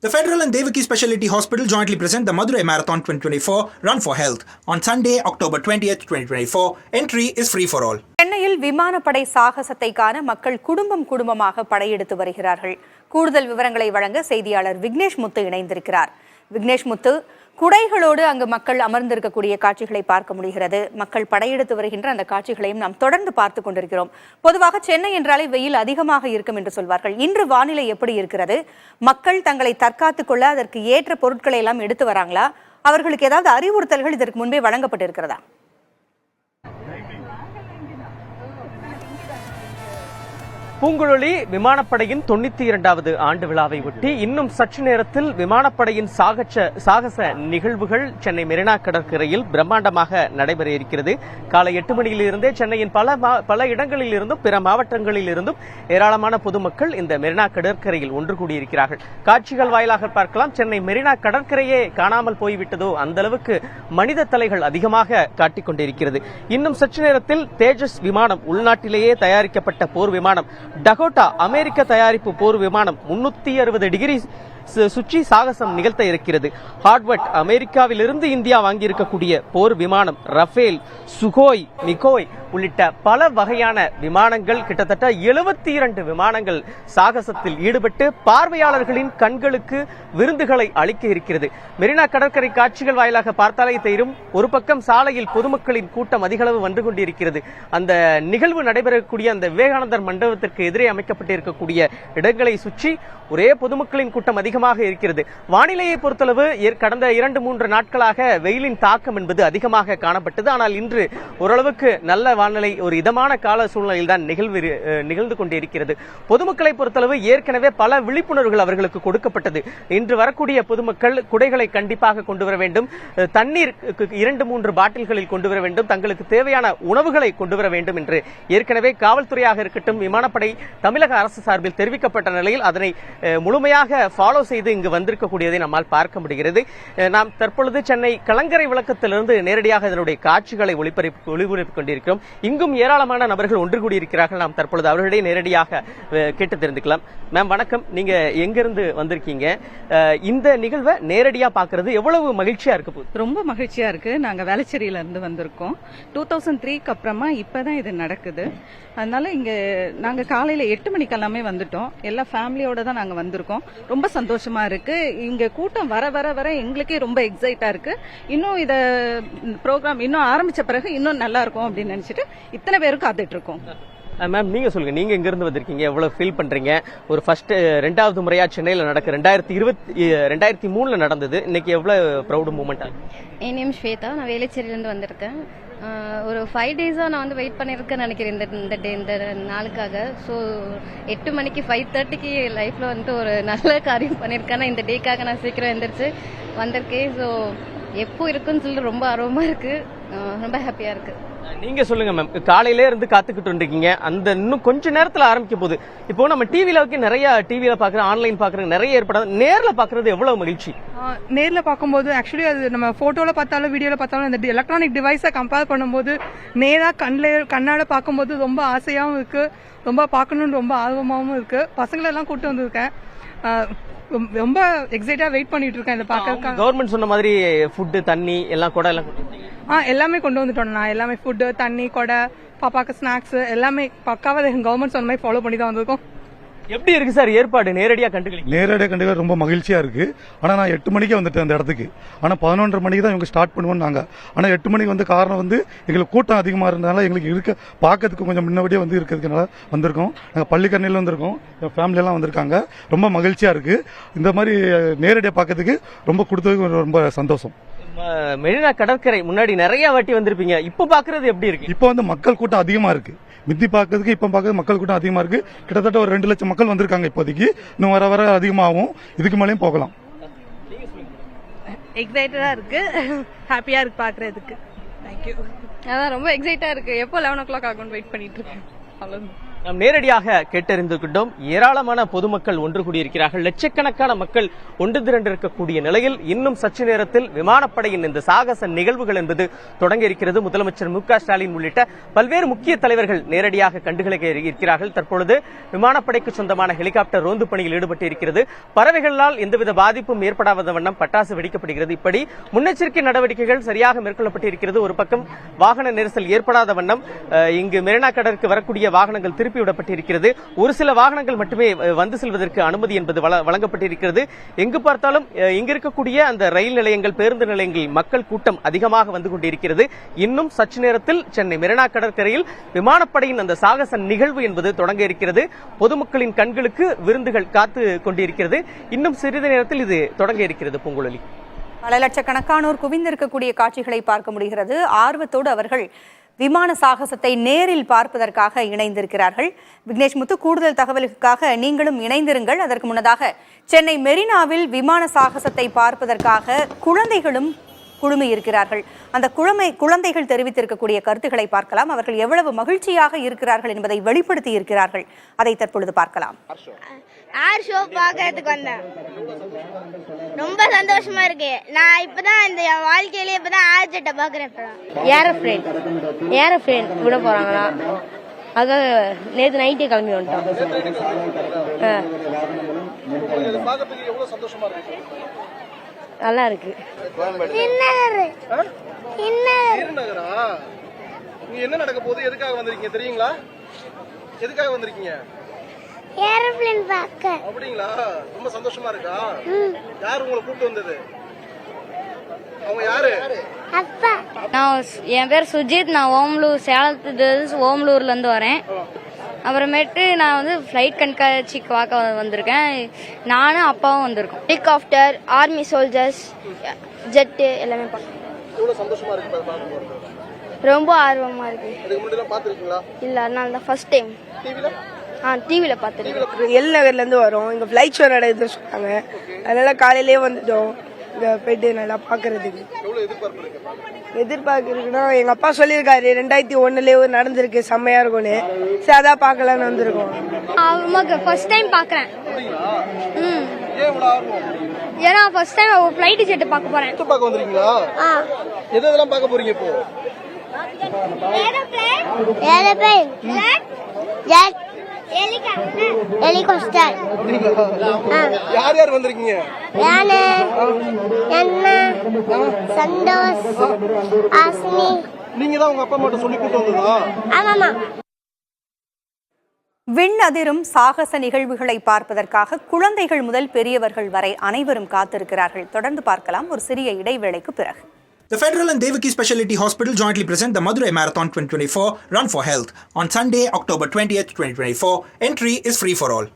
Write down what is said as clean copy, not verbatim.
The Federal and Devaki Specialty Hospital jointly present the Madurai Marathon 2024 Run for Health on Sunday, October 20th, 2024. Entry is free for all. சென்னையில் விமானப்படை சாகசத்தை காண மக்கள் குடும்பமாக படையெடுத்து வருகிறார்கள். கூடுதல் விவரங்களை வழங்க செய்தியாளர் விக்னேஷ் முத்து இணைந்திருக்கிறார். விக்னேஷ் முத்து, குடைகளோடு அங்கு மக்கள் அமர்ந்திருக்கக்கூடிய காட்சிகளை பார்க்க முடிகிறது. மக்கள் படையெடுத்து வருகின்ற அந்த காட்சிகளையும் நாம் தொடர்ந்து பார்த்து கொண்டிருக்கிறோம். பொதுவாக சென்னை என்றாலே வெயில் அதிகமாக இருக்கும் என்று சொல்வார்கள். இன்று வானிலை எப்படி இருக்கிறது? மக்கள் தங்களை தற்காத்துக் கொள்ள அதற்கு ஏற்ற பொருட்களை எல்லாம் எடுத்து வராங்களா? அவர்களுக்கு ஏதாவது அறிவுறுத்தல்கள் இதற்கு முன்பே வழங்கப்பட்டிருக்கிறதா? பூங்குழலி விமானப்படையின் 92வது ஆண்டு விழாவை ஒட்டி இன்னும் சற்று நேரத்தில் விமானப்படையின் சாகச நிகழ்வுகள் சென்னை மெரினா கடற்கரையில் பிரம்மாண்டமாக நடைபெற இருக்கிறது. காலை 8 மணியிலிருந்தே சென்னையின் பல இடங்களில் இருந்தும் பிற மாவட்டங்களில் இருந்தும் ஏராளமான பொதுமக்கள் இந்த மெரினா கடற்கரையில் ஒன்று கூடியிருக்கிறார்கள். காட்சிகள் வாயிலாக பார்க்கலாம், சென்னை மெரினா கடற்கரையே காணாமல் போய்விட்டதோ அந்த அளவுக்கு மனித தலைகள் அதிகமாக காட்டிக் கொண்டிருக்கிறது. இன்னும் சற்று நேரத்தில் தேஜஸ் விமானம், உள்நாட்டிலேயே தயாரிக்கப்பட்ட போர் விமானம், டகோட்டா அமெரிக்க தயாரிப்பு போர் விமானம் 360 டிகிரி சுற்றி சாகசம் நிகழ்த்த இருக்கிறது. ஹார்வர்ட் அமெரிக்காவிலிருந்து இந்தியா வாங்கியிருக்கக்கூடிய போர் விமானம், ரஃபேல், சுகோய், மிகோய் உள்ளிட்ட பல வகையான விமானங்கள், கிட்டத்தட்ட 72 விமானங்கள் சாகசத்தில் ஈடுபட்டு பார்வையாளர்களின் கண்களுக்கு விருந்துகளை அளிக்க இருக்கிறது. மெரினா கடற்கரை காட்சிகள் வாயிலாக பார்த்தாலே தெரியும், ஒரு பக்கம் சாலையில் பொதுமக்களின் கூட்டம் அதிகளவு வந்து கொண்டிருக்கிறது. அந்த நிகழ்வு நடைபெறக்கூடிய அந்த விவேகானந்தர் மண்டபத்திற்கு எதிரே அமைக்கப்பட்டிருக்கக்கூடிய இடங்களை சுற்றி ஒரே பொதுமக்களின் கூட்டம் அதிகமாக இருக்கிறது. வானிலையை பொறுத்தளவு கடந்த 2-3 நாட்களாக வெயிலின் தாக்கம் என்பது அதிகமாக காணப்பட்டது. ஆனால் இன்று ஓரளவுக்கு நல்ல வானிலை, ஒரு இதமான கால சூழ்நிலையில் தான் நிகழ்ந்து கொண்டிருக்கிறது. பொதுமக்களை பொறுத்தளவு ஏற்கனவே பல விழிப்புணர்வுகள் அவர்களுக்கு கொடுக்கப்பட்டது. இன்று வரக்கூடிய பொதுமக்கள் குடைகளை கண்டிப்பாக கொண்டு வர வேண்டும், தண்ணீர் 2-3 பாட்டில்களில் கொண்டு வர வேண்டும், தங்களுக்கு தேவையான உணவுகளை கொண்டு வர வேண்டும் என்று ஏற்கனவே காவல்துறையாக இருக்கட்டும், விமானப்படை, தமிழக அரசு சார்பில் தெரிவிக்கப்பட்ட நிலையில் அதனை முழுமையாக ஃபாலோ செய்து இங்கு வந்திருக்கக்கூடியதை நம்மால் பார்க்க முடிகிறது. நாம் தற்பொழுது சென்னை கலங்கரை விளக்கத்திலிருந்து நேரடியாக இதனுடைய காட்சிகளை ஒளிபரப்பிக் கொண்டிருக்கிறோம். இங்கும் ஏராளமான நபர்கள் ஒன்று கூடியிருக்கிறார்கள். நாம் தற்பொழுது அவர்களிடையே நேரடியாக கேட்டு தெரிந்துக்கலாம். மேம் வணக்கம், நீங்க எங்கிருந்து வந்திருக்கீங்க? இந்த நிகழ்வை நேரடியா பாக்குறது எவ்வளவு மகிழ்ச்சியா இருக்கு? ரொம்ப மகிழ்ச்சியா இருக்கு. நாங்க வேளச்சேரியில இருந்து வந்திருக்கோம். 2003க்கு அப்புறமா இப்பதான் இது நடக்குது. அதனால இங்க நாங்க காலையில 8 மணிக்கு எல்லாமே வந்துட்டோம். எல்லா ஃபேமிலியோட தான் நாங்க வந்திருக்கோம். ரொம்ப சந்தோஷமா இருக்கு. இங்க கூட்டம் வர வர வர எங்களுக்கே ரொம்ப எக்ஸைட்டா இருக்கு. இன்னும் இத ப்ரோக்ராம் இன்னும் ஆரம்பிச்ச பிறகு இன்னும் நல்லா இருக்கும் அப்படின்னு நினைச்சிட்டு இத்தனை பேரும் காத்துட்டு இருக்கோம். மேம் நீங்க சொல்லுங்க, நீங்க எங்க இருந்து வந்திருக்கீங்க, எவ்வளவு ஃபீல் பண்றீங்க? ஒரு ஃபர்ஸ்ட் 2வது முறையா சென்னையில நடக்க 2003ல நடந்தது, இன்னைக்கு எவ்வளவு ப்ரௌட் மூமெண்ட் ஆகுது? என் நேம் ஸ்வேதா, நான் வேளச்சேரியில இருந்து வந்திருக்கேன். ஒரு 5 டேஸா நான் வந்து வெயிட் பண்ணிருக்கேன்னு நினைக்கிறேன் இந்த நாளுக்காக. ஸோ 8 மணிக்கு 5:30க்கு லைஃப்ல வந்துட்டு ஒரு நல்ல காரியம் பண்ணிருக்கேன். இந்த டேக்காக நான் சீக்கிரம் எந்திரிச்சு வந்திருக்கேன். ஸோ எப்போ இருக்குன்னு சொல்லிட்டு ரொம்ப ஆர்வமா இருக்கு, ரொம்ப ஹாப்பியா இருக்கு. நீங்க சொல்லுங்க மேம், காலையில இருந்து காத்துக்கிட்டு இருக்கீங்க, அந்த இன்னும் கொஞ்ச நேரத்துல ஆரம்பிக்க போகுது. இப்போ நம்ம நிறைய டிவில பாக்குறோம், ஆன்லைன் பாக்குறோம், நிறைய ஏற்படாது. நேர்ல பாக்குறது எவ்வளவு மகிழ்ச்சி? நேர்ல பார்க்கும்போது ஆக்சுவலி அது நம்ம போட்டோல பார்த்தாலும் வீடியோல பார்த்தாலும் இந்த எலக்ட்ரானிக் டிவைஸை கம்பேர் பண்ணும்போது நேரா கண்ணால பார்க்கும்போது ரொம்ப ஆசையாவும் இருக்கு, ரொம்ப பார்க்கணும்னு ரொம்ப ஆர்வமாவும் இருக்கு. பசங்களெல்லாம் கூட்டு வந்திருக்கேன், ரொம்ப எக்ஸைட்டா வெயிட் பண்ணிட்டு இருக்கேன் இதை பார்க்க. கவர்மெண்ட் சொன்ன மாதிரி ஃபுட், தண்ணி எல்லாம் கூட எல்லாமே கொண்டு வந்துட்டோம். நான் எல்லாமே ஃபுட்டு, தண்ணி, கொடை, பாப்பாக்கு ஸ்நாக்ஸ் எல்லாமே பக்காவா கவர்மெண்ட் சொன்ன மாதிரி ஃபாலோ பண்ணி தான் வந்திருக்கோம். எப்படி இருக்கு சார் ஏற்பாடு? நேரடியா கண்டுக்க ரொம்ப மகிழ்ச்சியா இருக்கு. ஆனா நான் 8 மணிக்கு வந்துட்டேன் அந்த இடத்துக்கு. ஆனா 11:30 மணிக்கு தான் இவங்க ஸ்டார்ட் பண்ணுவோம். நாங்க ஆனா 8 மணிக்கு வந்து காரணம் வந்து எங்களுக்கு கூட்டம் அதிகமா இருந்தனால எங்களுக்கு இருக்க பாக்கிறதுக்கு கொஞ்சம் முன்னாடியே வந்து இருக்கிறதுனால வந்திருக்கோம். நாங்க பள்ளிக்கரணையில வந்திருக்கோம், ஃபேமிலி எல்லாம் வந்திருக்காங்க. ரொம்ப மகிழ்ச்சியா இருக்கு. இந்த மாதிரி நேரடியா பாக்கிறதுக்கு ரொம்ப கொடுத்ததுக்கு ரொம்ப சந்தோஷம். மெரினா கடற்கரை முன்னாடி நிறைய வாட்டி வந்திருப்பீங்க, இப்ப பாக்குறது எப்படி இருக்கு? இப்ப வந்து மக்கள் கூட்டம் அதிகமா இருக்கு. மித்தி பாக்கிறதுக்கு இப்ப பாக்குறது மக்கள் கூட்டம் அதிகமா இருக்கு. கிட்டத்தட்ட ஒரு 2 லட்சம் மக்கள் வந்திருக்காங்க இப்போதைக்கு. இன்னும் வர வர அதிகமாகும், இதுக்கு மேலேயும் போகலாம். எக்ஸைட்டடா இருக்கு, ஹாப்பியா இருக்கு பாக்குறதுக்கு. தேங்க்யூ. அதான் ரொம்ப எக்ஸைட்டா இருக்கு. எப்போ 11 o'clock ஆகும்னு வெயிட் பண்ணிட்டு இருக்கேன். அவ்வளவு நாம் நேரடியாக கேட்டறிந்துகிட்டோம். ஏராளமான பொதுமக்கள் ஒன்று கூடியிருக்கிறார்கள். லட்சக்கணக்கான மக்கள் ஒன்று திரண்டிருக்கக்கூடிய நிலையில் இன்னும் சற்று நேரத்தில் விமானப்படையின் இந்த சாகச நிகழ்வுகள் என்பது தொடங்க இருக்கிறது. முதலமைச்சர் மு க ஸ்டாலின் உள்ளிட்ட பல்வேறு முக்கிய தலைவர்கள் நேரடியாக கண்டுகளிக்க இருக்கிறார்கள். தற்பொழுது விமானப்படைக்கு சொந்தமான ஹெலிகாப்டர் ரோந்து பணியில் ஈடுபட்டு இருக்கிறது. பறவைகளால் எந்தவித பாதிப்பும் ஏற்படாத வண்ணம் பட்டாசு வெடிக்கப்படுகிறது. இப்படி முன்னெச்சரிக்கை நடவடிக்கைகள் சரியாக மேற்கொள்ளப்பட்டிருக்கிறது. ஒரு பக்கம் வாகன நெரிசல் ஏற்படாத வண்ணம் இங்கு மெரினா கடற்கு வரக்கூடிய வாகனங்கள் திருப்பிவிடப்பட்டிருக்கிறது. ஒரு சில வாகனங்கள் மட்டுமே வந்து செல்வதற்கு அனுமதி என்பது வழங்கப்பட்டிருக்கிறது. எங்கு பார்த்தாலும் இங்கு இருக்கக்கூடிய அந்த ரயில் நிலையங்கள், பேருந்து நிலையங்களில் மக்கள் கூட்டம் அதிகமாக வந்து கொண்டிருக்கிறது. இன்னும் சற்று நேரத்தில் சென்னை மெரினா கடற்கரையில் விமானப்படையின் அந்த சாகச நிகழ்வு என்பது தொடங்க இருக்கிறது. பொதுமக்களின் கண்களுக்கு விருந்துகள் காத்து கொண்டிருக்கிறது. இன்னும் சிறிது நேரத்தில் இது தொடங்க இருக்கிறது. பூங்குழலி, பல லட்சக்கணக்கானோர் குவிந்திருக்கக்கூடிய காட்சிகளை பார்க்க முடிகிறது. ஆர்வத்தோடு அவர்கள் விமான சாகசத்தை நேரில் பார்ப்பதற்காக இணைந்திருக்கிறார்கள். விக்னேஷ் முத்து, கூடுதல் தகவலுக்காக நீங்களும் இணைந்திருங்கள். அதற்கு முன்னதாக சென்னை மெரினாவில் விமான சாகசத்தை பார்ப்பதற்காக குழந்தைகளும் குழுமி இருக்கிறார்கள். அந்த குழந்தைகள் தெரிவித்திருக்கக்கூடிய கருத்துக்களை பார்க்கலாம். அவர்கள் எவ்வளவு மகிழ்ச்சியாக இருக்கிறார்கள் என்பதை வெளிப்படுத்தி இருக்கிறார்கள். அதை தற்பொழுது பார்க்கலாம். ஆர் ஷோ பார்க்கறதுக்கு வந்தேன். ரொம்ப சந்தோஷமா இருக்கு. நான் இப்பதான் இந்த வாழ்க்கையிலேயே இப்பதான் ஆர்ஜெட்டை பாக்குறேன். ஏரோப்ளேன் விட போறாங்களா? அதான் நேற்று நைட்டே கிளம்பி வந்துட்டோம். நல்லா இருக்கு. என்ன நடக்க போகுது? எதுக்காக வந்திருக்கீங்க தெரியுங்களா? எதுக்காக வந்திருக்கீங்க? ஏரோப்ளேன் பார்க்க. அப்படிங்களா? ரொம்ப சந்தோஷமா இருக்கா? யார் உங்களை கூப்பிட்டு வந்தது? அவங்க யாரு? அப்பா. என் பேர் சுஜித். நான் ஓமலூர்ல இருந்து வரேன். அப்புறமேட்டு நான் வந்து ஃப்ளைட் கண்காட்சிக்கு பார்க்க வந்திருக்கேன். நானும் அப்பாவும் வந்திருக்கோம். ஹெலிகாப்டர், ஆர்மி சோல்ஜர்ஸ், ஜெட்டு எல்லாமே பார்க்க. எவ்வளவு சந்தோஷமா இருக்கு? ரொம்ப ஆர்வமா இருக்கு. இதுக்கு முன்னாடி பாத்துருக்கீங்களா? இல்ல, அதனால தான் ஃபர்ஸ்ட் டைம். டிவில பாத்துருக்கேன். எல் நகர்ல இருந்து வரோம். இங்க ஃபிளைட் ஷோ நடக்குதுன்னு சொன்னாங்க. அதனால காலையிலேயே வந்துட்டோம். இங்க போயிட்டு நல்லா பாக்குறதுக்கு. எதிர்பார்க்கு இருக்குன்னா எங்க அப்பா சொல்லியிருக்காரு 2001 நடந்திருக்கு, செம்மையா இருக்கும்னு. சரி, அதான் பாக்கலாம்னு வந்திருக்கோம். ஃபர்ஸ்ட் டைம் பாக்குறேன். ஏன்னா ஃபர்ஸ்ட் டைம் ஒரு ஃப்ளைட் ஜெட் பார்க்க போறேன். பார்க்க வந்திருக்கீங்களா? எதெல்லாம் பார்க்க போறீங்க இப்போ? Aeroplane, jet, helicopter. யார் யார் வந்திருக்கீங்க? நானு, அண்ணா, சந்தோஷ், ஆஸ்மி. நீங்க தான் உங்க அப்பா அம்மாட்ட சொல்லி கூட்டு வந்ததா? ஆமாமா. விண் அதிரும் சாகச நிகழ்வுகளை பார்ப்பதற்காக குழந்தைகள் முதல் பெரியவர்கள் வரை அனைவரும் காத்திருக்கிறார்கள். தொடர்ந்து பார்க்கலாம் ஒரு சிறிய இடைவேளைக்கு பிறகு. The Federal and Devaki Specialty Hospital jointly present the Madurai Marathon 2024 Run for Health on Sunday, October 20th, 2024. Entry is free for all.